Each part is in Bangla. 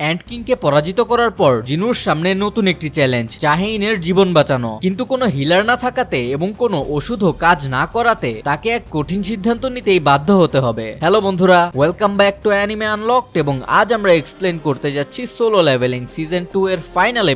অ্যান্ট কিংকে পরাজিত করার পর জিনুর সামনে নতুন একটি চ্যালেঞ্জ, জাহেইনের জীবন বাঁচানো। কিন্তু কোনো হিলার না থাকাতে এবং কোনো ওষুধও কাজ না করাতে তাকে এক কঠিন সিদ্ধান্ত নিতেই বাধ্য হতে হবে। হ্যালো বন্ধুরা, welcome back to anime unlocked এবং আজ আমরা এক্সপ্লেন করতে যাচ্ছি সোলো লেভেলিং সিজন 2 এর ফাইনাল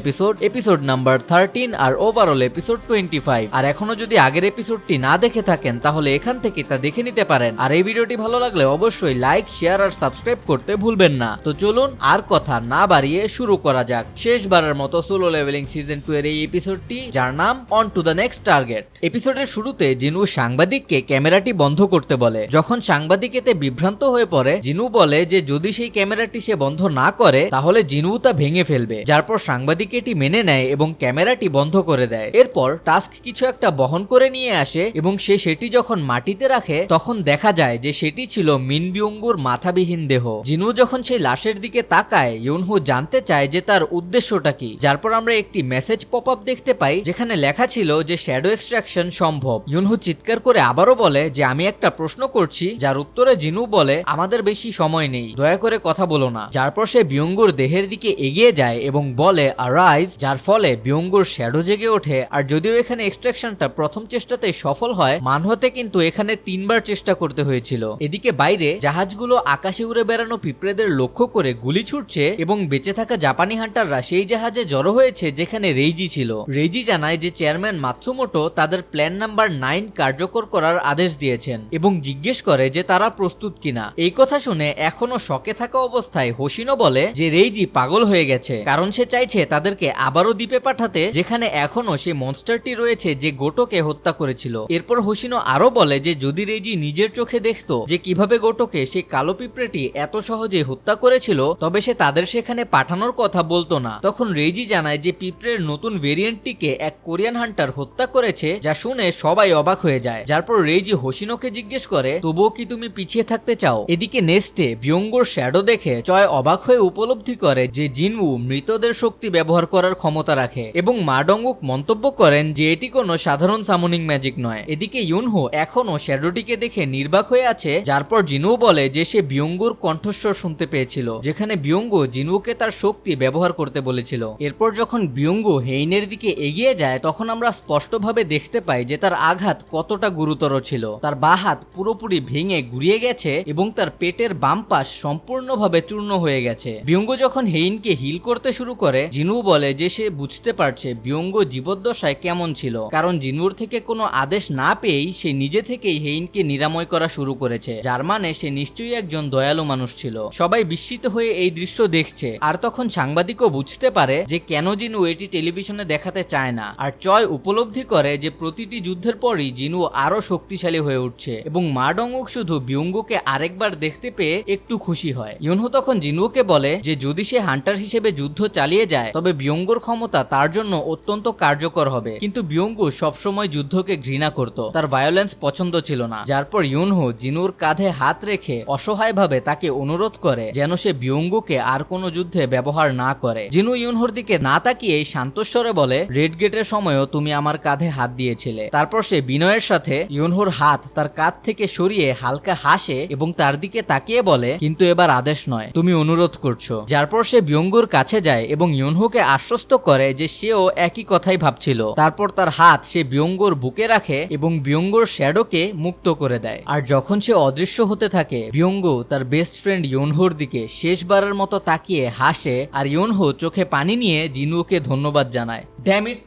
এপিসোড নাম্বার 13 আর ওভারঅল এপিসোড 25। আর এখনো যদি আগের এপিসোডটি না দেখে থাকেন তাহলে এখান থেকে তা দেখে নিতে পারেন। আর এই ভিডিওটি ভালো লাগলে অবশ্যই লাইক, শেয়ার আর সাবস্ক্রাইব করতে ভুলবেন না। তো চলুন আর কথা না বাড়িয়ে শুরু করা যাক শেষবারের মতো সোলো লেভেলিং সিজন 2 এর এই এপিসোডটি, যার নাম on to the next target. এপিসোডের শুরুতে জিনু সাংবাদিককে ক্যামেরাটি বন্ধ করতে বলে। যখন সাংবাদিক এতে বিভ্রান্ত হয়ে পড়ে, জিনু বলে যে যদি সেই ক্যামেরাটি সে বন্ধ না করে তাহলে জিনু তা ভেঙে ফেলবে। যার পর সাংবাদিক এটি মেনে নেয় এবং ক্যামেরাটি বন্ধ করে দেয়। এরপর টাস্ক কিছু একটা বহন করে নিয়ে আসে এবং সে সেটি যখন মাটিতে রাখে তখন দেখা যায় যে সেটি ছিল মিন বিয়ঙ্গুর মাথাবিহীন দেহ। জিনু যখন সেই লাশের দিকে তাকায়, ইউনহু জানতে চায় যে তার উদ্দেশ্যটা কি। যার পর আমরা একটি মেসেজ পপ আপ দেখতে পাই যেখানে লেখা ছিল যে শ্যাডো এক্সট্রাকশন সম্ভব। ইউনহু চিৎকার করে আবারও বলে যে আমি একটা প্রশ্ন করছি, যার উত্তরে জিনু বলে আমাদের বেশি সময় নেই, দয়া করে কথা বলো না। যার পর সে বিয়ঙ্গুর দেহের দিকে এগিয়ে যায় এবং বলে আরাইজ, যার ফলে বিয়ঙ্গুর শ্যাডো জেগে ওঠে। আর যদিও এখানে এক্সট্রাকশনটা প্রথম চেষ্টাতেই সফল হয়, মানহতে কিন্তু এখানে 3 বার চেষ্টা করতে হয়েছিল। এদিকে বাইরে জাহাজগুলো আকাশে উড়ে বেড়ানো পিঁপড়েদের লক্ষ্য করে গুলি ছুটছে এবং বেঁচে থাকা জাপানি হান্টাররা সেই জাহাজে জড়ো হয়েছে যেখানে রেইজি ছিল। রেইজি জানায় যে চেয়ারম্যান মাতসুমোটো তাদের প্ল্যান নাম্বার 9 কার্যকর করার আদেশ দিয়েছেন এবং জিজ্ঞেস করে যে তারা প্রস্তুত কিনা। এই কথা শুনে এখনো শকে থাকা অবস্থায় হোশিনো বলে যে রেইজি পাগল হয়ে গেছে, কারণ সে চাইছে তাদেরকে আবারও দ্বীপে পাঠাতে যেখানে এখনো সেই মনস্টারটি রয়েছে যে গোটোকে হত্যা করেছিল। এরপর হোশিনো আরো বলে যে যদি রেইজি নিজের চোখে দেখতো যে কিভাবে গোটোকে সেই কালো পিঁপড়েটি এত সহজে হত্যা করেছিল, তবে সে তাদের সেখানে পাঠানোর কথা বলতো না। তখন রেইজি জানায় যে পিঁপড়ের নতুন ভেরিয়েন্টটিকে এক কোরিয়ান হান্টার হত্যা করেছে, যা শুনে সবাই অবাক হয়ে যায়। যারপর রেইজি হোশিনোকে জিজ্ঞেস করে তবুও কি তুমি পিছিয়ে থাকতে চাও। এদিকে নেস্টে বিয়ঙ্গোর শ্যাডো দেখে চয় অবাক হয়ে উপলব্ধি করে যে জিনউ মৃতদের শক্তি ব্যবহার করার ক্ষমতা রাখে এবং মা ডংউক মন্তব্য করেন যে এটি কোনো সাধারণ সামনিং ম্যাজিক নয়। এদিকে ইউনহো এখনো শ্যাডোটিকে দেখে নির্বাক হয়ে আছে। যারপর জিনু বলে যে সে বিয়ঙ্গুর কণ্ঠস্বর শুনতে পেয়েছিল যেখানে বিয়ঙ্গু জিনুকে তার শক্তি ব্যবহার করতে বলেছিল। এরপর যখন বিয়ঙ্গু হেইনের দিকে এগিয়ে যায় তখন আমরা স্পষ্টভাবে দেখতে পাই যে তার আঘাত কতটা গুরুতর ছিল। তার বাঁ হাত পুরোপুরি ভেঙে গুড়িয়ে গেছে এবং তার পেটের বাম পাশ সম্পূর্ণভাবে চূর্ণ হয়ে গেছে। বিয়ঙ্গু যখন হেইনকে হিল করতে শুরু করে, জিনু বলে যে সে বুঝতে পারছে বিয়ঙ্গু জীবদ্দশায় কেমন ছিল, কারণ জিনুর থেকে কোনো আদেশ না পেয়েই সে নিজে থেকেই হেইনকে নিরাময় করা শুরু করেছে, যার মানে সে নিশ্চয়ই একজন দয়ালু মানুষ ছিল। সবাই বিস্মিত হয়ে এই দৃশ্য দেখছে। আর তখন সাংবাদিকও বুঝতে পারে যে কেন জিনু এটি টেলিভিশনে দেখাতে চায় না। আর চয় উপলব্ধি করে যে প্রতিটি যুদ্ধের পরই জিনু আরো শক্তিশালী হয়ে উঠছে এবং মা ডংউক শুধু বিয়ঙ্গুকে আরেকবার দেখতে পেয়ে একটু খুশি হয়। ইউনহো তখন জিনুকে বলে যে যদি সে হান্টার হিসেবে যুদ্ধ চালিয়ে যায় তবে বিয়ঙ্গুর ক্ষমতা তার জন্য অত্যন্ত কার্যকর হবে। কিন্তু বিয়ঙ্গু সবসময় যুদ্ধকে ঘৃণা করত, তার ভায়োলেন্স পছন্দ ছিল না। যার পর ইউনহো জিনুর কাঁধে হাত রেখে অসহায়ভাবে তাকে অনুরোধ করে যেন সে বিয়ঙ্গুকে আর কোনো যুদ্ধে ব্যবহার না করে। জিনু ইউনহোর দিকে না তাকিয়ে শান্তস্বরে বলে রেড গেটের সময়ও তুমি আমার কাঁধে হাত দিয়েছিলে। তারপর সে বিনয়ের সাথে ইউনহোর হাত তার কাঁধ থেকে সরিয়ে হালকা হাসে এবং তার দিকে তাকিয়ে বলে কিন্তু এবার আদেশ নয়, তুমি অনুরোধ করছো। যার পর সে বিয়ঙ্গুর কাছে যায় এবং ইউনহোকে আশ্বস্ত করে যে সেও একই কথাই ভাবছিল। তারপর তার হাত সে বিয়ঙ্গুর বুকে রাখে এবং বিয়ঙ্গুর শ্যাডোকে মুক্ত করে দেয়। আর যখন সে অদৃশ্য হতে থাকে, বিয়ঙ্গু তার বেস্ট ফ্রেন্ড ইউনহোর দিকে শেষবারের মতো তাকিয়ে হাসে আর ইউনহো চোখে পানি নিয়ে জিনুকে ধন্যবাদ জানায়। ড্যাম ইট,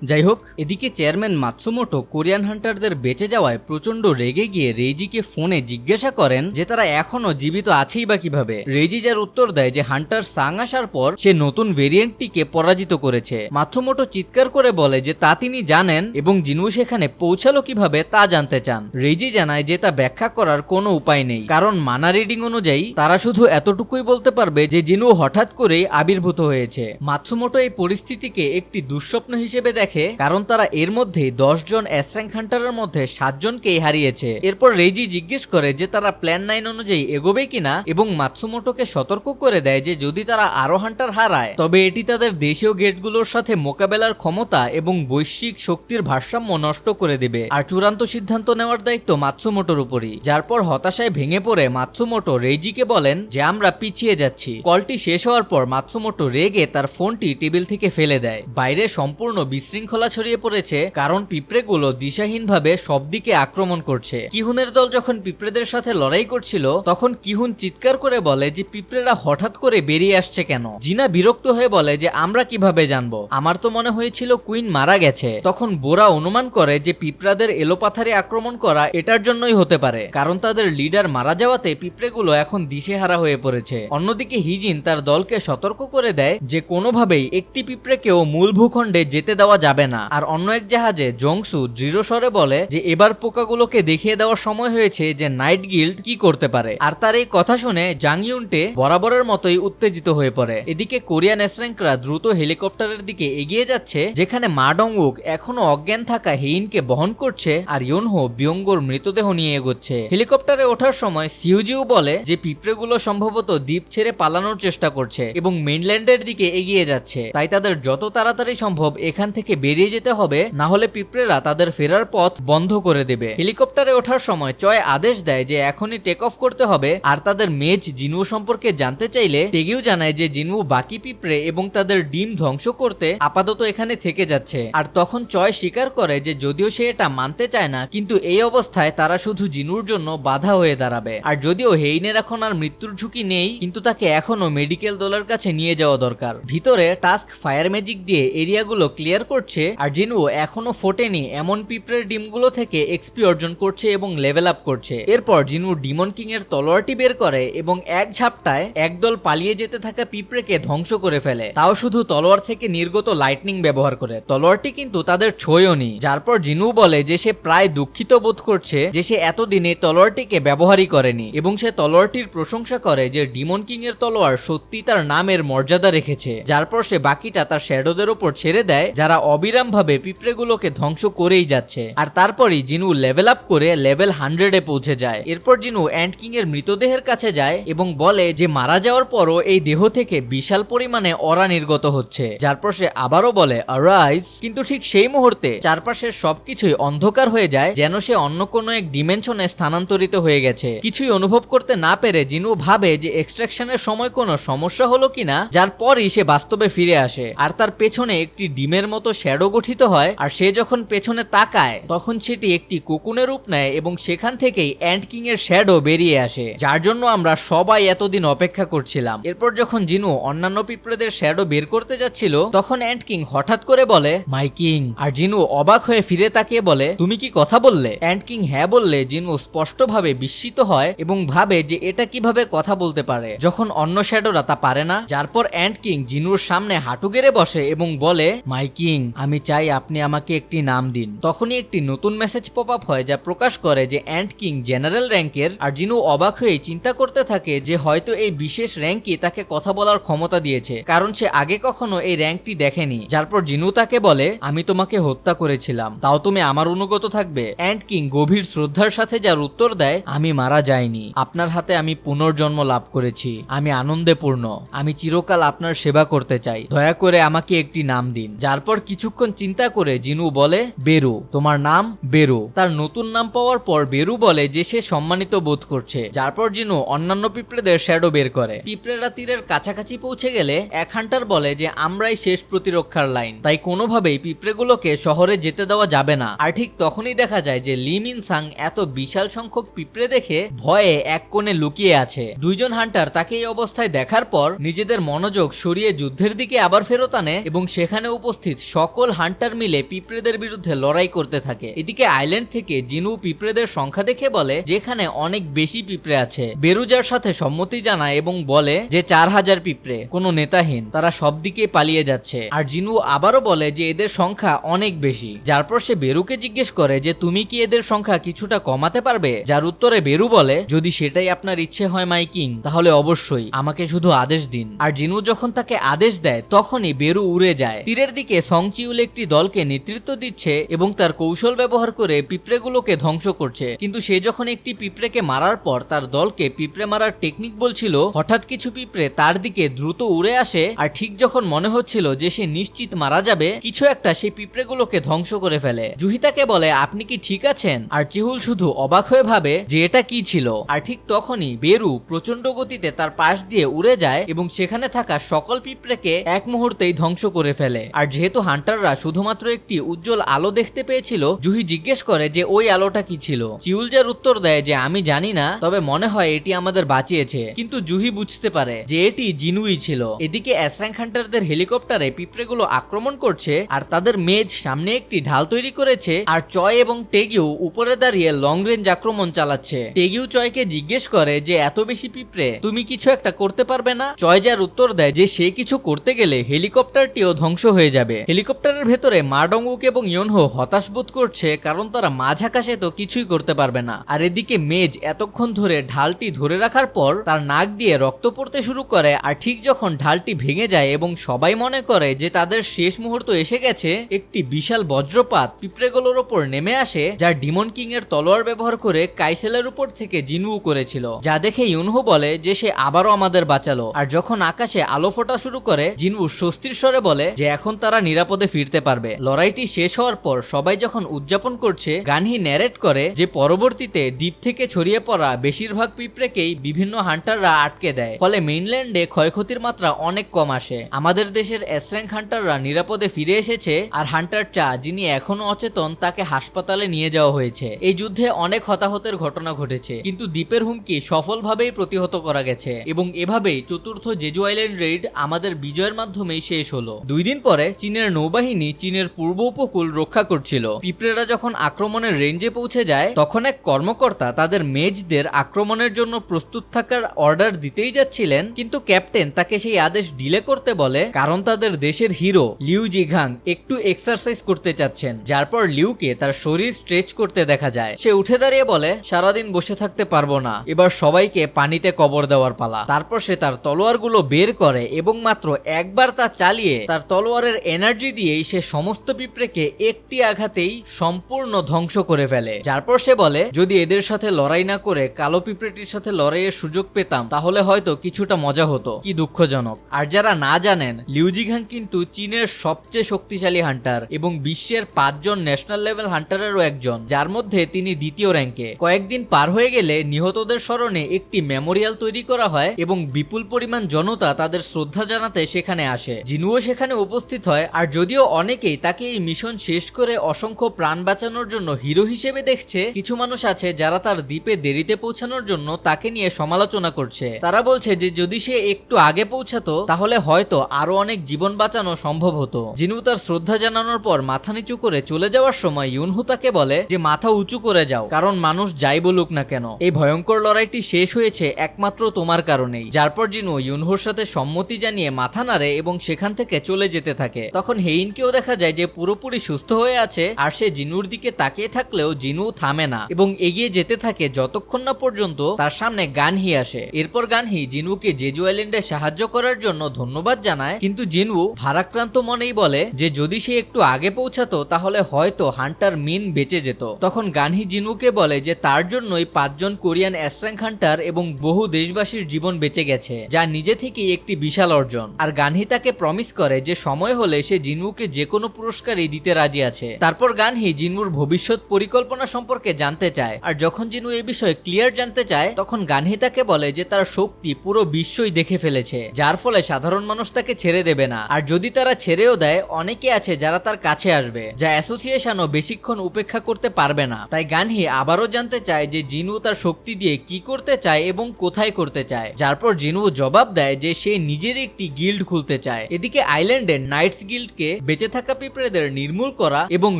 যাই হোক, এদিকে চেয়ারম্যান মাতসুমোটো কোরিয়ান হান্টারদের বেঁচে যাওয়ায় প্রচন্ড রেগে গিয়ে রেইজিকে ফোনে জিজ্ঞাসা করেন যে তারা এখনো জীবিত আছেই বা কিভাবে। রেইজি যার উত্তর দেয় যে হান্টার সাং আসার পর সে নতুন ভেরিয়েন্টটিকে পরাজিত করেছে। মাতসুমোটো চিৎকার করে বলে যে তা তিনি জানেন এবং জিনু সেখানে পৌঁছালো কিভাবে তা জানতে চান। রেইজি জানায় যে তা ব্যাখ্যা করার কোনো উপায় নেই, কারণ মানা রিডিং অনুযায়ী তারা শুধু এতটুকুই বলতে পারবে যে জিনু হঠাৎ করেই আবির্ভূত হয়েছে। মাতসুমোটো এই পরিস্থিতিকে একটি দুঃস্বপ্ন হিসেবে দেখে, কারণ তারা এর মধ্যে 10 জন এস র্যাঙ্ক হান্টারের মধ্যে 7 জনকেই হারিয়েছে। এরপর রেইজি জিজ্ঞেস করে যে তারা প্ল্যান 9 অনুযায়ী এগোবে কিনা এবং মাতসুমোটোকে সতর্ক করে দেয় যে যদি তারা আরো হান্টার হারায় তবে এটি তাদের দেশীয় গেটগুলোর সাথে মোকাবেলার ক্ষমতা এবং বৈশ্বিক শক্তির ভারসাম্য নষ্ট করে দেবে, আর চূড়ান্ত সিদ্ধান্ত নেওয়ার দায়িত্ব মাতসুমোটোর উপরই। যার পর হতাশায় ভেঙে পড়ে মাতসুমোটো রেইজিকে বলেন যে আমরা পিছিয়ে যাচ্ছি। কলটি শেষ হওয়ার পর মাতসুমোটো রেগে তার ফোনটি টেবিল থেকে ফেলে দেয়। বাইরে সম্পূর্ণ বিশৃঙ্খলা ছড়িয়ে পড়েছে, কারণ পিঁপড়েগুলো দিশাহীনভাবে সব দিকে আক্রমণ করছে। কিহুনের দল যখন পিঁপড়েদের সাথে লড়াই করছিল তখন কিহুন চিৎকার করে বলে যে পিঁপড়েরা হঠাৎ করে বেরিয়ে আসছে কেন। জিনা বিরক্ত হয়ে বলে যে আমরা কিভাবে জানবো, আমার তো মনে হয়েছিল কুইন মারা গেছে। তখন বোরা অনুমান করে যে পিঁপড়াদের এলোপাথারি আক্রমণ করা এটার জন্যই হতে পারে, কারণ তাদের লিডার মারা যাওয়াতে পিঁপড়েগুলো এখন দিশেহারা হয়ে পড়েছে। অন্যদিকে হিজিন তার দলকে সতর্ক করে দেয় যে কোনোভাবেই একটি পিঁপড়েকেও মূল ভূখণ্ডে যেতে দেওয়া যাবে না। আর অন্য এক জাহাজে জংসু দৃঢ় স্বরে বলে যে এবার পোকাগুলোকে দেখিয়ে দেওয়ার সময় হয়েছে যে নাইট গিল্ড কি করতে পারে। আর তার এই কথা শুনে জাং ইউনটে বরাবরের মতোই উত্তেজিত হয়ে পড়ে। এদিকে কোরিয়ান এসরাঙ্করা দ্রুত হেলিকপ্টারের দিকে এগিয়ে যাচ্ছে, যেখানে মা ডংউক এখনো অজ্ঞান থাকা হেইনকে বহন করছে আর ইয়োনহো বিয়ঙ্গোর মৃতদেহ নিয়ে এগোচ্ছে। হেলিকপ্টারে ওঠার সময় সিউজিও বলে যে পিঁপড়েগুলো সম্ভবত দ্বীপ ছেড়ে পালানোর চেষ্টা করছে এবং মেইনল্যান্ডের দিকে এগিয়ে যাচ্ছে, তাই তাদের যত তাড়াতাড়ি সম্ভব এখান থেকে বেরিয়ে যেতে হবে, না হলে পিঁপড়েরা তাদের ফেরার পথ বন্ধ করে দেবে। হেলিকপ্টারে ওঠার সময় চয় আদেশ দেয় যে এখনই টেক অফ করতে হবে, আর তাদের মেজ জিনু সম্পর্কে জানতে চাইলে তেগিও জানায় যে জিনু বাকি পিঁপড়ে এবং তাদের ডিম ধ্বংস করতে আপাতত এখানে থেকে যাচ্ছে। আর তখন চয় স্বীকার করে যে যদিও সে এটা মানতে চায় না, কিন্তু এই অবস্থায় তারা শুধু জিনুর জন্য বাধা হয়ে দাঁড়াবে। আর যদিও হেইনের এখন আর মৃত্যুর ঝুঁকি নেই, কিন্তু তাকে এখনো মেডিকেল দলের কাছে নিয়ে যাওয়া দরকার। ভিতরে টাস্ক ফায়ার ম্যাজিক দিয়ে এরিয়াগুলো ক্লিয়ার করছে, আর জিনু এখনো ফোটেনি এমন পিঁপড়ের ডিমগুলো থেকে এক্সপি অর্জন করছে এবং লেভেল আপ করছে। এরপর জিনু ডিমন কিং এর তলোয়ারটি বের করে এবং এক ঝাপটায় একদল পালিয়ে যেতে থাকা পিঁপড়েকে ধ্বংস করে ফেলে, তাও শুধু তলোয়ার থেকে নির্গত লাইটনিং ব্যবহার করে। তলোয়ারটি কিন্তু তাদের ছোঁয়ওনি। যার পর জিনু বলে যে সে প্রায় দুঃখিত বোধ করছে যে সে এতদিনে তলোয়ারটিকে ব্যবহারই করেনি, এবং সে তলোয়ারটির প্রশংসা করে যে ডিমন কিং এর তলোয়ার সত্যি তার নামের মর্যাদা রেখেছে। যার পর সে বাকিটা তার শ্যাডোদের উপর ছেড়ে দেয়, যারা অবিরামভাবে পিঁপড়েগুলোকে ধ্বংস করেই যাচ্ছে। আর তারপরই জিনু লেভেল আপ করে লেভেল 100-এ পৌঁছে যায়। এরপর জিনু অ্যান্ট কিং এর মৃতদেহের কাছে যায় এবং বলে যে মারা যাওয়ার পরও এই দেহ থেকে বিশাল পরিমাণে অরা নির্গত হচ্ছে। যার পর সে আবারও বলে আরাইজ, কিন্তু ঠিক সেই মুহূর্তে চারপাশের সবকিছুই অন্ধকার হয়ে যায়, যেন সে অন্য কোনো এক ডিমেনশনে স্থানান্তরিত হয়ে গেছে। কিছুই অনুভব করতে না পেরে জিনু ভাবে যে এক্সট্রাকশনের সময় কোনো সমস্যা হলো কিনা, যার পরই সে বাস্তবে ফিরে আসে। আর তার পেছনে একটি ডিমের মতো শ্যাডো গঠিত হয়, আর সে যখন পেছনে তাকায় তখন সেটি একটি কোকুনের রূপ নেয় এবং সেখান থেকেই অ্যান্ট কিং এর শ্যাডো বেরিয়ে আসে, যার জন্য আমরা সবাই এতদিন অপেক্ষা করছিলাম। এরপর যখন জিনু অন্যান্য পিঁপড়েদের শ্যাডো বের করতে যাচ্ছিল তখন অ্যান্ট কিং হঠাৎ করে বলে মাই কিং, আর জিনু অবাক হয়ে ফিরে তাকিয়ে বলে তুমি কি কথা বললে? অ্যান্ট কিং হ্যাঁ বললে জিনু স্পষ্টভাবে বিস্মিত হয় এবং ভাবে যে এটা কিভাবে কথা বলতে পারে যখন অন্য শ্যাডোরা তা পারে না। যার পর অ্যান্ট কিং জিনুর সামনে হাঁটু গেড়ে বসে এবং বলে মাই কিং, আমি চাই আপনি আমাকে একটি নাম দিন। তখনই একটি নতুন মেসেজ পপ আপ হয় যা প্রকাশ করে যে অ্যান্ট কিং জেনারেল র্যাঙ্কের। আর জিনু অবাক হয়ে চিন্তা করতে থাকে যে হয়তো এই বিশেষ র্যাঙ্কই তাকে কথা বলার ক্ষমতা দিয়েছে, কারণ সে আগে কখনো এই র্যাঙ্কটি দেখেনি। যার পর জিনু তাকে বলে আমি তোমাকে হত্যা করেছিলাম, তাও তুমি আমার অনুগত থাকবে? অ্যান্ট কিং গভীর শ্রদ্ধার সাথে যার উত্তর দেয় আমি মারা যাইনি, আপনার হাতে আমি পুনর্জন্ম লাভ করেছি, আমি আনন্দে পূর্ণ, আমি চিরকাল আপনার সেবা করতে চাই, দয়া করে আমাকে একটি নাম দিন। যার পর কিছুক্ষণ চিন্তা করে জিনু বলে বেরু, তোমার নাম বেরু। তার নতুন নাম পাওয়ার পর বেরু বলে যে সে সম্মানিত বোধ করছে। যার পর জিনু অন্যান্য পিঁপড়েদের শ্যাডো বের করে। পিঁপড়েরা তীরের কাছাকাছি পৌঁছে গেলে এক হান্টার বলে যে আমরাই শেষ প্রতিরক্ষার লাইন, তাই কোনোভাবেই পিঁপড়েগুলোকে শহরে যেতে দেওয়া যাবে না। আর ঠিক তখনই দেখা যায় যে লি মিনসাং এত বিশাল সংখ্যক পিঁপড়ে দেখে ভয়ে এক কোণে লুকিয়ে আছে। দুইজন হান্টার তাকে এই অবস্থায় দেখার পর নিজেদের মনোযোগ সরিয়ে যুদ্ধের দিকে আবার ফেরত আনে এবং সেখানে উপস্থিত সকল হান্টার মিলে পিঁপড়েদের বিরুদ্ধে লড়াই করতে থাকে। এদিকে আইল্যান্ড থেকে জিনু পিঁপড়েদের সংখ্যা দেখে বলে যেখানে অনেক বেশি পিঁপড়ে আছে। বেরুজার সাথে সম্মতি জানায় এবং বলে যে 4000 পিঁপড়ে, কোনো নেতাহীন, তারা সব দিকে পালিয়ে যাচ্ছে। আর জিনু আবারও বলে যে এদের সংখ্যা অনেক বেশি। যার পর সে বেরুকে জিজ্ঞেস করে যে তুমি কি এদের সংখ্যা কিছুটা কমাতে পারবে? যার উত্তরে বেরু বলে যদি সেটাই আপনার ইচ্ছে হয় মাই কিং, তাহলে অবশ্যই আমাকে শুধু আদেশ দিন। আর জিনু যখন তাকে আদেশ দেয় তখনই বেরু উড়ে যায়। তীরের দিকে সং চিউল একটি দলকে নেতৃত্ব দিচ্ছে এবং তার কৌশল ব্যবহার করে পিঁপড়েগুলোকে ধ্বংস করছে, কিন্তু সে যখন একটি পিঁপড়েকে মারার পর তার দলকে পিঁপড়ে মারার টেকনিক বলছিল, হঠাৎ কিছু পিঁপড়ে তার দিকে দ্রুত উড়ে আসে আর ঠিক যখন মনে হচ্ছিল যে সে নিশ্চিত মারা যাবে, কিছু একটা সেই পিঁপড়েগুলোকে ধ্বংস করে ফেলে। জুহি তাকে বলে, আপনি কি ঠিক আছেন? আর চিহুল শুধু অবাক হয়ে ভাবে যে এটা কি ছিল। আর ঠিক তখনই বেরু প্রচন্ড গতিতে তার পাশ দিয়ে উড়ে যায় এবং সেখানে থাকা সকল পিঁপড়েকে এক মুহূর্তেই ধ্বংস করে ফেলে। আর যেহেতু হান্টাররা শুধুমাত্র একটি উজ্জ্বল আলো দেখতে পেয়েছিল, জুহি জিজ্ঞেস করে যে ওই আলোটা কি ছিল। চিউল যার উত্তর দেয় যে আমি জানি না, তবে মনে হয় এটি আমাদের বাঁচিয়েছে। কিন্তু জুহি বুঝতে পারে যে এটি জিনুই ছিল। এদিকে এস র্যাঙ্ক হান্টারদের হেলিকপ্টারে পিঁপড়েগুলো আক্রমণ করছে আর তাদের মেজ সামনে একটি ঢাল তৈরি করেছে, আর চয় এবং টেগিউ উপরে দাঁড়িয়ে লং রেঞ্জ আক্রমণ চালাচ্ছে। টেগিউ চয়কে জিজ্ঞেস করে যে এত বেশি পিঁপড়ে, তুমি কিছু একটা করতে পারবে না? চয় যার উত্তর দেয় যে সে কিছু করতে গেলে হেলিকপ্টারটিও ধ্বংস হয়ে যাবে। হেলিকপ্টারের ভেতরে মা ডংউক এবং ইয়োনহো হতাশ বোধ করছে, কারণ তারা মাঝ আকাশে তো কিছুই করতে পারবে না। আর এদিকে মেজ এতক্ষণ ধরে ঢালটি ধরে রাখার পর তার নাক দিয়ে রক্ত পড়তে শুরু করে, আর ঠিক যখন ঢালটি ভেঙে যায় এবং সবাই মনে করে যে তাদের শেষ মুহূর্ত এসে গেছে, একটি বিশাল বজ্রপাত পিঁপড়েগুলোর ওপর নেমে আসে, যা ডিমন কিং এর তলোয়ার ব্যবহার করে কাইসেলের উপর থেকে জিনু করেছিল। যা দেখে ইউনহো বলে যে সে আবারও আমাদের বাঁচালো। আর যখন আকাশে আলো ফোটা শুরু করে, জিনু স্বস্তির স্বরে বলে যে এখন তারা নিরাপদে ফিরতে পারবে। লড়াইটি শেষ হওয়ার পর সবাই যখন উদযাপন করছে, গানহি ন্যারেট করে যে পরবর্তীতে দ্বীপ থেকে ছড়িয়ে পড়া বেশিরভাগ পিঁপড়েকেই বিভিন্ন হান্টাররা আটকে দেয়, ফলে মেইনল্যান্ডে ক্ষয়ক্ষতির মাত্রা অনেক কম আসে। আমাদের দেশের এস র্যাঙ্ক হান্টাররা নিরাপদে ফিরে এসেছে, আর হান্টার চা যিনি এখনো অচেতন তাকে হাসপাতালে নিয়ে যাওয়া হয়েছে। এই যুদ্ধে অনেক হতাহতের ঘটনা ঘটেছে, কিন্তু দ্বীপের হুমকি সফলভাবেই প্রতিহত করা গেছে এবং এভাবেই চতুর্থ জেজু আইল্যান্ড রেইড আমাদের বিজয়ের মাধ্যমেই শেষ হলো। 2 দিন পরে চীনের নৌবাহিনী চীনের পূর্ব উপকূল রক্ষা করছিল। পিঁপড়েরা যখন আক্রমণের রেঞ্জে পৌঁছে যায়, তখন এক কর্মকর্তা তাদের মেজদের আক্রমণের জন্য প্রস্তুত থাকার অর্ডার দিতেই যাচ্ছিলেন, কিন্তু ক্যাপ্টেন তাকে সেই আদেশ ডিলে করতে বলে, কারণ তাদের দেশের হিরো লিউ জিঘাং একটু এক্সারসাইজ করতে চাচ্ছেন। যার পর লিউকে তার শরীর স্ট্রেচ করতে দেখা যায়। সে উঠে দাঁড়িয়ে বলে, সারাদিন বসে থাকতে পারবো না, এবার সবাইকে পানিতে কবর দেওয়ার পালা। তারপর সে তার তলোয়ারগুলো বের করে এবং মাত্র একবার তা চালিয়ে তার তলোয়ারের এনার্জি দিয়েই সে সমস্ত পিঁপড়েকে একটি আঘাতেই সম্পূর্ণ ধ্বংস করে ফেলে। যারপর সে বলে, যদি এদের সাথে লড়াই না করে কালো পিঁপড়েটির সাথে লড়াইয়ের সুযোগ পেতাম তাহলে হয়তো কিছুটা মজা হতো। কি দুঃখজনক। আর যারা না জানেন, লিউ জিঘাং কিন্তু চীনের সবচেয়ে শক্তিশালী হান্টার এবং বিশ্বের 5 জন ন্যাশনাল লেভেল হান্টারেরও একজন, যার মধ্যে তিনি দ্বিতীয় র্যাঙ্কে। কয়েকদিন পার হয়ে গেলে নিহতদের স্মরণে একটি মেমোরিয়াল তৈরি করা হয় এবং বিপুল পরিমাণ জনতা তাদের শ্রদ্ধা জানাতে সেখানে আসে। জিনুও সেখানে উপস্থিত হয়, আর যদিও অনেকেই তাকে এই মিশন শেষ করে অসংখ্য প্রাণ বাঁচানোর জন্য হিরো হিসেবে দেখছে, কিছু মানুষ আছে যারা তার দ্বীপে দেরিতে পৌঁছানোর জন্য তাকে নিয়ে সমালোচনা করছে। তারা বলছে যে যদি সে একটু আগে পৌঁছাতো তাহলে হয়তো আরো অনেক জীবন বাঁচানো সম্ভব হতো। জিনু তার শ্রদ্ধা জানানোর পর মাথা নিচু করে চলে যাওয়ার সময় ইউনহু তাকে বলে যে মাথা উঁচু করে যাও, কারণ মানুষ যাই বলুক না কেন, এই ভয়ঙ্কর লড়াইটি শেষ হয়েছে একমাত্র তোমার কারণেই। যারপর জিনু ইউনহুর সাথে সম্মতি জানিয়ে মাথা নাড়ে এবং সেখান থেকে চলে যেতে থাকে। তখন হেইনকেও দেখা যায় যে পুরোপুরি সুস্থ হয়ে আছে, আর সে জিনুর দিকে তাকিয়ে থাকলেও জিনু থামে না এবং এগিয়ে যেতে থাকে যতক্ষণ না পর্যন্ত তার সামনে গানহি আসে। এরপর গানহি জিনুকে জেজু আইল্যান্ডে সাহায্য করার জন্য ধন্যবাদ জানায়, কিন্তু জিনু ভারাক্রান্ত মনেই বলে যে যদি সে একটু আগে পৌঁছাতো তাহলে হয়তো হান্টার মিন বেঁচে যেত। তখন গানহি জিনুকে বলে যে তার জন্যই 5 জন কোরিয়ান এস র্যাঙ্ক হান্টার এবং বহু দেশবাসীর জীবন বেঁচে গেছে, যা নিজে থেকেই একটি বিশাল অর্জন। আর গানহি তাকে প্রমিস করে যে সময় হলে সে জিনুকে যে কোনো পুরস্কারই দিতে রাজি আছে। তারপর গানহি জিনুর ভবিষ্যৎ পরিকল্পনা সম্পর্কে জানতে চায়, আর যখন জিনু এই বিষয়ে ক্লিয়ার জানতে চায় তখন গানহি তাকে বলে যে তার শক্তি পুরো বিশ্বই দেখে ফেলেছে, যার ফলে সাধারণ মানুষ তাকে ছেড়ে দেবে না। আর যদি তারা ছেড়েও দেয়, অনেকে আছে যারা তার কাছে আসবে, যা অ্যাসোসিয়েশনও বেশিক্ষণ উপেক্ষা করতে পারবে না। তাই গানহি আবারও জানতে চায় যে জিনু তার শক্তি দিয়ে কি করতে চায় এবং কোথায় করতে চায়। যারপর জিনু জবাব দেয় যে সে নিজের একটি গিল্ড খুলতে চায়। এদিকে আইল্যান্ডের নাইটস গিল্ডকে বেঁচে থাকা পিঁপড়েদের নির্মূল করা এবং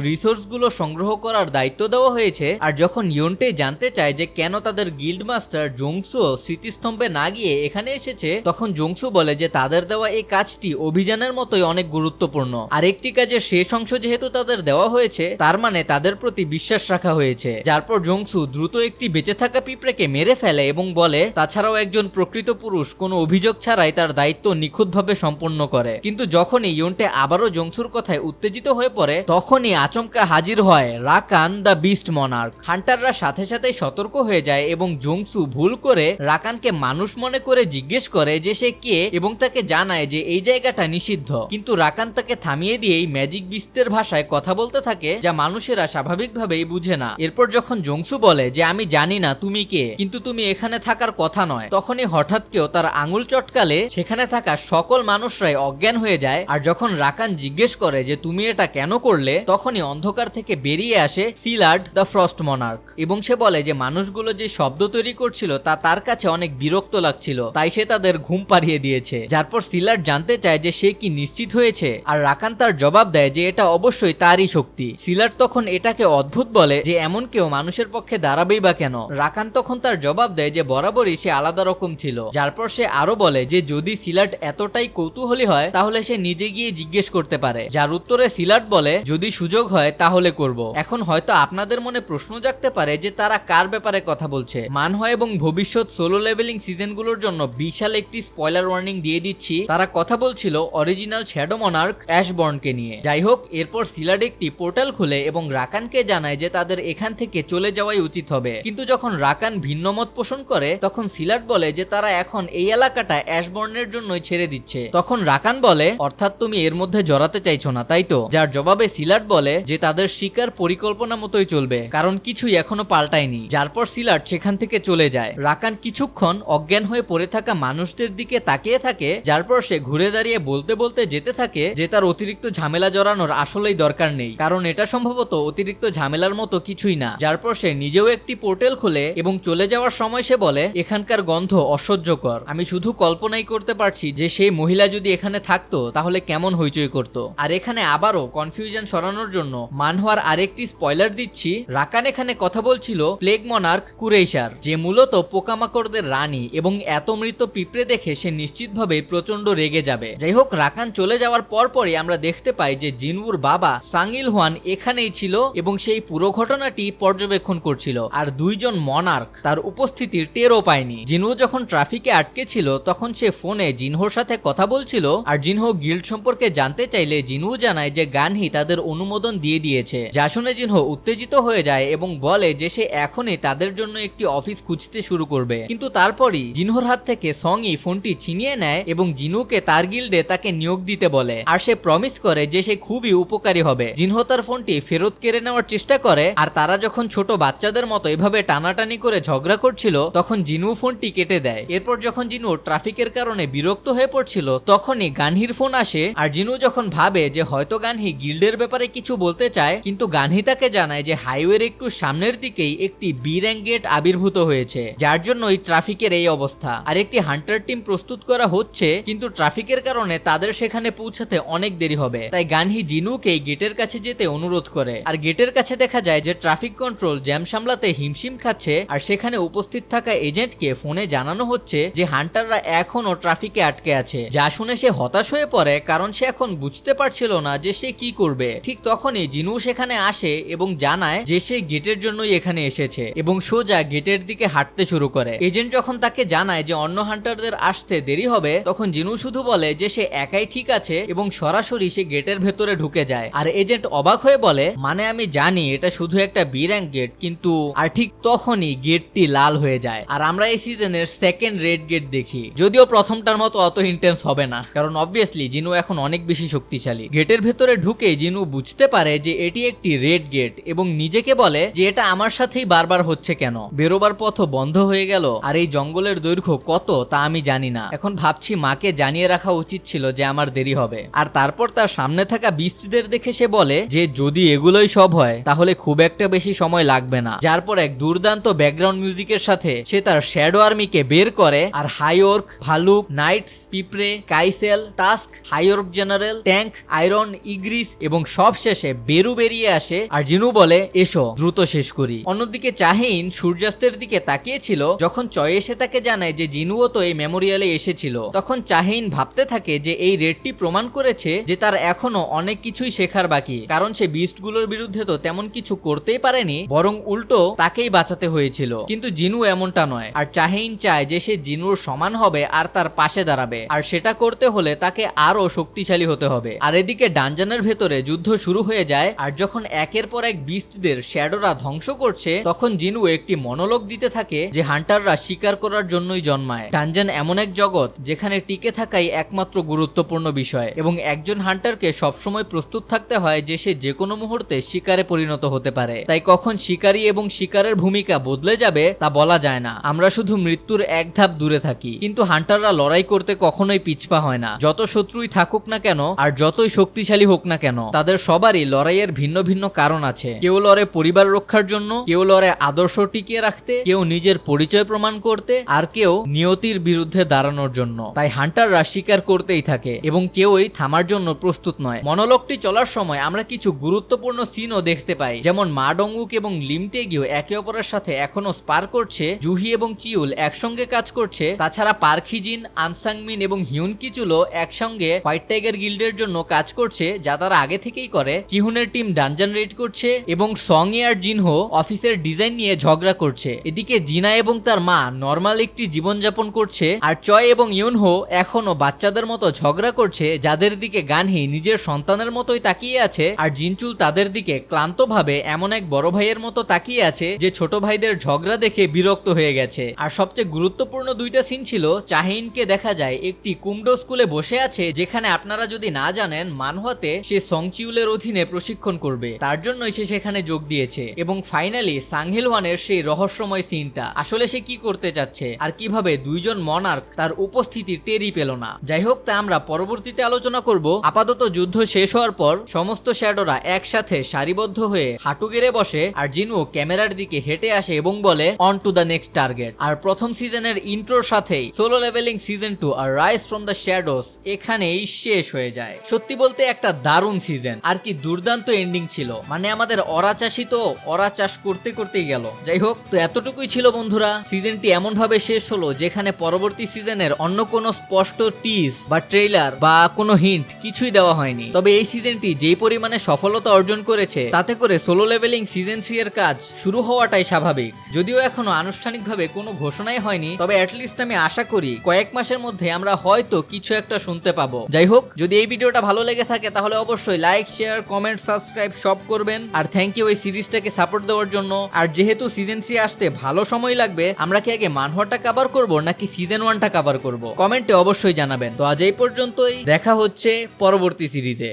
রিসোর্স গুলো সংগ্রহ করার দায়িত্ব দেওয়া হয়েছে। আর যখন ইয়োনটে জানতে চায় যে কেন তাদের গিল্ড মাস্টার জংসু স্মৃতিস্তম্ভে না গিয়ে এখানে এসেছে, তখন জংসু বলে যে তাদের দেওয়া এই কাজটি অভিযানের মতোই অনেক গুরুত্বপূর্ণ, আর একটি কাজের শেষ অংশ যেহেতু তাদের দেওয়া হয়েছে তার মানে তাদের প্রতি বিশ্বাস রাখা হয়েছে। যারপর জংসু দ্রুত একটি বেঁচে থাকা পিঁপড়েকে মেরে ফেলে এবং বলে তাছাড়াও একজন প্রকৃত পুরুষ কোনো অভিযোগ ছাড়াই তার দায়িত্ব নিখুঁতভাবে সম্পন্ন করে। কিন্তু যখন যখনই ইয়ন্টে আবারও জংসুর কথায় উত্তেজিত হয়ে পড়ে তখনই আচমকা হাজির হয় রাকান দ্য বিস্ট মনার্ক। হান্টাররা সাথে সাথেই সতর্ক হয়ে যায় এবং জংসু ভুল করে রাকানকে মানুষ মনে করে জিজ্ঞেস করে যে সে কে এবং তাকে জানায় যে এই জায়গাটা নিষিদ্ধ, কিন্তু রাকান তাকে থামিয়ে দিয়েই ম্যাজিক বিস্টের ভাষায় কথা বলতে থাকে যা মানুষেরা স্বাভাবিকভাবেই বুঝে না। এরপর যখন জংসু বলে যে আমি জানি না তুমি কে, কিন্তু তুমি এখানে থাকার কথা নয়, তখনই হঠাৎ কেউ তার আঙুল চটকালে সেখানে থাকা সকল মানুষরাই অজ্ঞান হয়ে যায়। আর যখন রাকান জিজ্ঞেস করে যে তুমি এটা কেন করলে, তখনই অন্ধকার থেকে বেরিয়ে আসে সিলার্ড দ্য ফ্রস্ট মনার্ক এবং সে বলে যে মানুষগুলো যে শব্দ তৈরি করছিল তা তার কাছে অনেক বিরক্ত লাগছিল, তাই সে তাদের ঘুম পাড়িয়ে দিয়েছে। যারপর সিলার্ড জানতে চায় যে সে কি নিশ্চিত হয়েছে, আর রাকান তার জবাব দেয় যে এটা অবশ্যই তারই শক্তি। সিলার্ড তখন এটাকে অদ্ভুত বলে যে এমন কেউ মানুষের পক্ষে দাঁড়াবেই বা কেন। রাকান তখন তার জবাব দেয় যে বরাবরই সে আলাদা রকম ছিল। যারপর সে আরো বলে যে যদি সিলার্ড এতটাই কৌতূহলী হয় তাহলে সে নিজে গিয়ে জিজ্ঞেস করতে পারে, যার উত্তরে সিলার্ড বলে যদি সুযোগ হয় তাহলে করব। এখন হয়তো আপনাদের মনে প্রশ্ন জাগতে পারে যে তারা কার ব্যাপারে কথা বলছে। মানহোয়া এবং ভবিষ্যৎ সোলো লেভেলিং সিজনগুলোর জন্য বিশাল একটি স্পয়লার ওয়ার্নিং দিয়ে দিচ্ছি, তারা কথা বলছিল অরিজিনাল শ্যাডো মনার্ক অ্যাশবর্নকে নিয়ে। যাই হোক, এরপর সিলার্ড একটি পোর্টাল খুলে এবং রাকানকে জানায় যে তাদের এখান থেকে চলে যাওয়াই উচিত হবে, কিন্তু যখন রাকান ভিন্ন মত পোষণ করে তখন সিলার্ড বলে যে তারা এখন এই এলাকাটা অ্যাশবর্নের জন্যই ছেড়ে দিচ্ছে। তখন রাকান বলে অর্থাৎ তুমি এর মধ্যে জড়াতে চাইছো না তাই তো, যার জবাবে সিলার্ড বলে যে তাদের শিকার পরিকল্পনা মতোই চলবে, কারণ কিছুই এখনো পাল্টায়নি। যারপর সিলার্ড সেখান থেকে চলে যায়। রাকান কিছুক্ষণ অজ্ঞান হয়ে পড়ে থাকা মানুষদের দিকে তাকিয়ে থাকে, যারপর সে ঘুরে দাঁড়িয়ে বলতে বলতে যেতে থাকে যে তার অতিরিক্ত ঝামেলা জড়ানোর আসলেই দরকার নেই, কারণ এটা সম্ভবত অতিরিক্ত ঝামেলার মতো কিছুই না। যারপর সে নিজেও একটি পোর্টাল খুলে এবং চলে যাওয়ার সময় সে বলে এখানকার গন্ধ অসহ্যকর, আমি শুধু কল্পনাই করতে পারছি যে সেই মহিলা যদি এখানে থাকতো তাহলে কেমন হইচই করতো। আর এখানে আবারও কনফিউশন সরানোর জন্য মানহোয়ার আরেকটি স্পয়লার দিচ্ছি। রাকান এখানে কথা বলছিল প্লেগ মনার্ক কুরেইশার, যে মূলত পোকামাকড়দের রানী, এবং এত মৃত পিঁপড়ে দেখে সে নিশ্চিতভাবে প্রচন্ড রেগে যাবে। যাই হোক, রাকান চলে যাওয়ার পরপরই আমরা দেখতে পাই যে জিনউর বাবা সাংইল হোয়ান এখানেই ছিল এবং সেই পুরো ঘটনাটি পর্যবেক্ষণ করছিল, আর দুইজন মনার্ক তার উপস্থিতির টেরও পায়নি। জিনহো যখন ট্রাফিকে আটকে ছিল তখন সে ফোনে জিনহোর সাথে কথা বলছিল, আর জিনহো গিল্ড সম্পর্কে জানতে চাইলে জিনহো জানায় যে গানহি তাদের অনুমোদন দিয়ে দিয়েছে, যা শুনে জিনহো উত্তেজিত হয়ে যায় এবং বলে যে সে এখনই তাদের জন্য একটি অফিস খুঁজতে শুরু করবে। কিন্তু তারপরই জিনহোর হাত থেকে সঙ্গই ফোনটি ছিনিয়ে নেয় এবং জিনুকে তার গিল্ডে তাকে নিয়োগ দিতে বলে, আর সে প্রমিস করে যে সে খুবই উপকারী হবে। জিনহো তার ফোনটি ফেরত কেড়ে নেওয়ার চেষ্টা করে, আর তারা যখন ছোট বাচ্চাদের মতো এভাবে টানাটানি করে ঝগড়া করছিল তখন জিনু ফোনটি কেটে দেয়। এরপর যখন জিনু ট্রাফিকের কারণে বিরক্ত হয়ে পড়ছিল তখনই গানহির ফোন আসে, আর জিনু যখন ভাবে যে হয়তো গানহি গিল্ডের ব্যাপারে কিছু বলতে চায়, কিন্তু গানহি তাকে জানায় যে হাইওয়ের একটু সামনের দিকেই একটি বি র্যাঙ্ক গেট আবির্ভূত হয়েছে, যার জন্য এই ট্রাফিকের এই অবস্থা। আর একটি হান্টার টিম প্রস্তুত করা হচ্ছে, কিন্তু ট্রাফিকের কারণে তাদের সেখানে পৌঁছাতে অনেক দেরি হবে, তাই গানহি জিনুকে গেটের কাছে যেতে অনুরোধ করে। আর গেটের কাছে দেখা যায় যে ট্রাফিক কন্ট্রোল জ্যাম সামলাতে হিমশিম খাচ্ছে, আর সেখানে উপস্থিত থাকা এজেন্টকে ফোনে জানানো হচ্ছে যে হান্টাররা এখনো ট্রাফিকে আটকে আছে, যা শুনে সে হতাশ হয়ে পড়ে, কারণ সে এখন বুঝতে পারছিল না যে সে কি করবে। ঠিক তখনই জিনু সেখানে আসে এবং জানায় যে সে গেটের জন্যই এখানে এসেছে এবং সোজা গেটের দিকে হাঁটতে শুরু করে। এজেন্ট যখন তাকে জানায় যে অন্য হান্টারদের আসতে দেরি হবে তখন জিনু শুধু বলে যে সে একাই ঠিক আছে এবং সরাসরি সে গেটের ভেতরে ঢুকে যায়। আর এজেন্ট অবাক হয়ে বলে মানে আমি জানি এটা শুধু একটা বি র্যাঙ্ক গেট, কিন্তু আর ঠিক তখনই গেটটি লাল হয়ে যায়, আর আমরা এই সিজনের সেকেন্ড রেড গেট দেখি, যদিও প্রথমটার মতো অত ইন্টেন্স হবে না, কারণ অবভিয়াসলি জিনু এখন অনেক বেশি শক্তিশালী। গেটের ভেতরে ঢুকে জিনু বুঝতে পারে যে এটি একটি রেড গেট এবং নিজেকে বলে যে এটা আমার সাথেই বারবার হচ্ছে কেন, বেরোবার পথও বন্ধ হয়ে গেল, আর এই জঙ্গলের দৈর্ঘ্য কত তা আমি জানি না। এখন ভাবছি মাকে জানিয়ে রাখা উচিত ছিল যে আমার দেরি হবে। আর তারপর তার সামনে থাকা বিস্টদের দেখে সে বলে যে যদি এগুলোই সব হয় তাহলে খুব একটা বেশি সময় লাগবে না। যার পর এক দুর্দান্ত ব্যাকগ্রাউন্ড মিউজিকের সাথে সে তার শ্যাডো আর্মিকে বের করে, আর হাইওর্ক, ভালুক, নাইটস, পিঁপড়ে, কাইসেল, টাস্ক, হাইওর্ক জেনারেল, ট্যাঙ্ক, আয়রন, ইগ্রিস এবং সব শেষে বেরু বেরিয়ে আসে। আর জিনু বলে এসো দ্রুত শেষ করি। অন্যদিকে চাহিন সূর্যাস্তের দিকে তাকিয়েছিল যখন চয় এসে তাকে জানায় যে জিনুও তো এই মেমোরিয়ালে এসেছিল। তখন চাহিন ভাবতে থাকে যে এই রেডটি প্রমাণ করেছে যে তার এখনো অনেক কিছুই শেখার বাকি, কারণ সে বিস্টগুলোর বিরুদ্ধে তো তেমন কিছু করতেই পারেনি, বরং উল্টো তাকেই বাঁচাতে হয়েছিল। কিন্তু জিনু এমনটা নয়, আর চাহিন চায় যে সে জিনুর সমান হবে আর তার পাশে দাঁড়াবে, আর সেটা করতে হলে তাকে আরো আরো শক্তিশালী হতে হবে। আর এদিকে ডানজানের ভেতরে যুদ্ধ শুরু হয়ে যায়, আর যখন একের পর এক বিস্টদের শ্যাডোরা ধ্বংস করছে তখন জিনু একটি মনোলগ দিতে থাকে যে হান্টাররা শিকার করার জন্যই জন্মায়। ডানজান এমন এক জগৎ যেখানে টিকে থাকাই একমাত্র গুরুত্বপূর্ণ বিষয় এবং একজন হান্টারকে সবসময় প্রস্তুত থাকতে হয় যে সে যে কোনো মুহূর্তে শিকারে পরিণত হতে পারে। তাই কখন শিকারী এবং শিকারের ভূমিকা বদলে যাবে তা বলা যায় না। আমরা শুধু মৃত্যুর এক ধাপ দূরে থাকি, কিন্তু হান্টাররা লড়াই করতে কখনোই পিছপা হয় না। যত শত্রুই থাকুক না কেন আর যতই শক্তিশালী হোক না কেন, তাদের সবারই লড়াইয়ের ভিন্ন ভিন্ন কারণ আছে। কেউ লড়ে পরিবার রক্ষার জন্য, কেউ লড়ে আদর্শ টিকিয়ে রাখতে, কেউ নিজের পরিচয় প্রমাণ করতে, আর কেউ নিয়তির বিরুদ্ধে দাঁড়ানোর জন্য। তাই হান্টাররা শিকার করতেই থাকে এবং কেউই থামার জন্য প্রস্তুত নয়। মনোলগটি চলার সময় আমরা কিছু গুরুত্বপূর্ণ সিনও দেখতে পাই, যেমন মা ডংউক এবং লিম টেগিও একে অপরের সাথে এখনো স্পার করছে, জুহি এবং চিউল একসঙ্গে কাজ করছে, তাছাড়া পার্খিজিন, আনসাংমিন এবং হিউন কিচুলও একসঙ্গে হোয়াইট টাইগার গিল্ডের জন্য কাজ করছে, যা তারা আগে থেকেই করে। কিহুনের টিম ডানজান রেড করছে এবং সং-এ আর জিনহো অফিসের ডিজাইন নিয়ে ঝগড়া করছে। এদিকে জিনা এবং তার মা নর্মাল একটি জীবনযাপন করছে, আর চয় এবং ইউনহো এখনো বাচ্চাদের মতো ঝগড়া করছে, যাদের দিকে গানহি নিজের সন্তানের মতোই তাকিয়ে আছে, আর জিনচুল তাদের দিকে ক্লান্তভাবে এমন এক বড় ভাইয়ের মতো তাকিয়ে আছে যে ছোট ভাইদের ঝগড়া দেখে বিরক্ত হয়ে গেছে। আর সবচেয়ে গুরুত্বপূর্ণ দুইটা সিন ছিল, চাহিনকে দেখা যায় একটি কুমডো স্কুলে বসে আছে, যেখানে আপনারা যদি না জানেন মানহোয়াতে সে সংচিউলের অধীনে প্রশিক্ষণ করবে, তার জন্যই সে সেখানে যোগ দিয়েছে। এবং ফাইনালি সাংহিলওয়ানের সেই রহস্যময় সিনটা, আসলে সে কি করতে চাচ্ছে আর কিভাবে দুইজন মনার্ক তার উপস্থিতি টেরই পেল না। যাই হোক, তা আমরা পরবর্তীতে আলোচনা করব। আপাতত যুদ্ধ শেষ হওয়ার পর সমস্ত শ্যাডোরা একসাথে সারিবদ্ধ হয়ে হাঁটু গেড়ে বসে, আর জিনু ক্যামেরার দিকে হেঁটে আসে এবং বলে on to the next target. আর প্রথম সিজনের ইন্ট্রোর সাথেই সোলো লেভেলিং সিজন 2 আর রাইজ ফ্রম দ্য শ্যাডোস এখানেই শেষ হয়ে যায়। সত্যি বলতে একটা দারুণ সিজন, আর কি দুর্দান্ত এন্ডিং ছিল। মানে আমাদের অরা চাষি তো অরা চাষ করতে করতেই গেল। যাই হোক, তো এতটুকুই ছিল বন্ধুরা। সিজনটি এমন ভাবে শেষ হলো যেখানে পরবর্তী সিজনের অন্য কোনো স্পষ্ট টিজ বা ট্রেইলার বা কোনো হিন্ট কিছুই দেওয়া হয়নি। তবে এই সিজনটি যেই পরিমাণে সফলতা অর্জন করেছে, তাতে করে সোলো লেভেলিং সিজন 3 এর কাজ শুরু হওয়াটাই স্বাভাবিক। যদিও এখনো আনুষ্ঠানিকভাবে কোনো ঘোষণাই হয়নি, তবে অ্যাটলিস্ট আমি আশা করি কয়েক মাসের মধ্যে আমরা হয়তো কিছু একটা শুনতে পাবো। যাই হোক, যদি এই ভিডিওটা ভালো লেগে থাকে তাহলে অবশ্যই লাইক, শেয়ার, কমেন্ট, সাবস্ক্রাইব সব করবেন। আর থ্যাংক ইউ এই সিরিজটাকে সাপোর্ট দেওয়ার জন্য। আর যেহেতু সিজন 3 আসতে ভালো সময় লাগবে, আমরা কি আগে মানহোয়াটা কভার করব নাকি সিজন 1টা কভার করব, কমেন্টে অবশ্যই জানাবেন। তো আজ এই পর্যন্তই, দেখা হচ্ছে পরবর্তী সিরিজে।